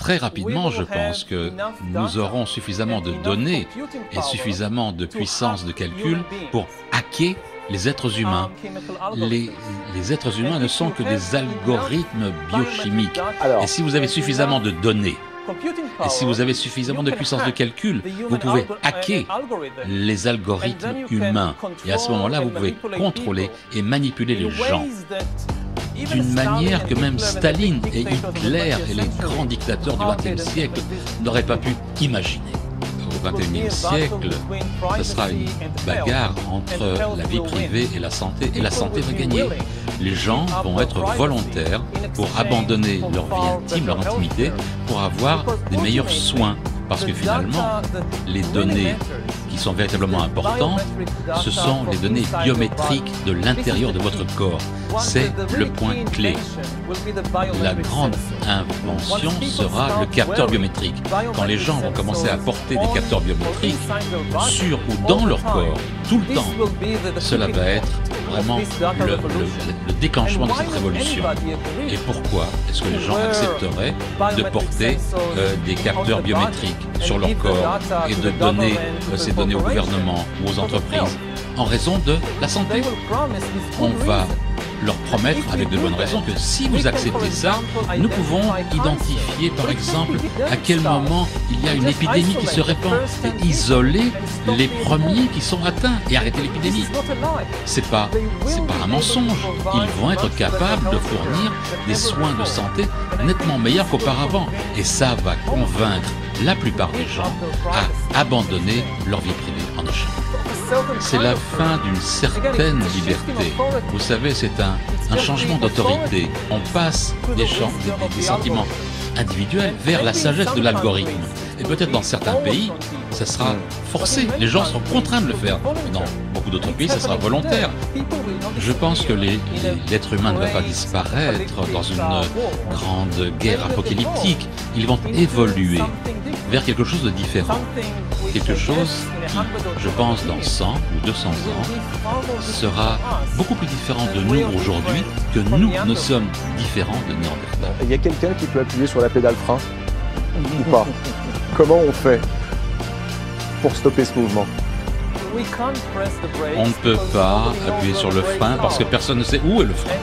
très rapidement, je pense que nous aurons suffisamment de données et suffisamment de puissance de calcul pour hacker les êtres humains. Les êtres humains ne sont que des algorithmes biochimiques. Et si vous avez suffisamment de données, et si vous avez suffisamment de puissance de calcul, vous pouvez hacker les algorithmes humains. Et à ce moment-là, vous pouvez contrôler et manipuler les gens d'une manière que même Staline et Hitler et les grands dictateurs du XXe siècle n'auraient pas pu imaginer. Au XXIe siècle, ce sera une bagarre entre la vie privée et la santé va gagner. Les gens vont être volontaires pour abandonner leur vie intime, leur intimité, pour avoir des meilleurs soins. Parce que finalement, les données qui sont véritablement importantes, ce sont les données biométriques de l'intérieur de votre corps. C'est le point clé. La grande invention sera le capteur biométrique. Quand les gens vont commencer à porter des capteurs biométriques sur ou dans leur corps, tout le temps, cela va être vraiment le déclenchement de cette révolution. Et pourquoi est-ce que les gens accepteraient de porter des capteurs biométriques sur leur corps et de donner ces données au gouvernement ou aux entreprises en raison de la santé? On va leur promettre avec de bonnes raisons que si vous acceptez ça, nous pouvons identifier par exemple à quel moment il y a une épidémie qui se répand et isoler les premiers qui sont atteints et arrêter l'épidémie. C'est pas un mensonge. Ils vont être capables de fournir des soins de santé nettement meilleurs qu'auparavant. Et ça va convaincre la plupart des gens à abandonner leur vie privée en échange. C'est la fin d'une certaine liberté. Vous savez, c'est un changement d'autorité. On passe des sentiments individuels vers la sagesse de l'algorithme. Et peut-être dans certains pays, ça sera forcé. Les gens seront contraints de le faire. Mais dans beaucoup d'autres pays, ça sera volontaire. Je pense que l'être humain ne va pas disparaître dans une grande guerre apocalyptique. Ils vont évoluer vers quelque chose de différent. Quelque chose qui, je pense, dans 100 ou 200 ans, sera beaucoup plus différent de nous aujourd'hui que nous ne sommes différents de Néandertal. Il y a quelqu'un qui peut appuyer sur la pédale frein ou pas? Comment on fait pour stopper ce mouvement? On ne peut pas appuyer sur le frein parce que personne ne sait où est le frein.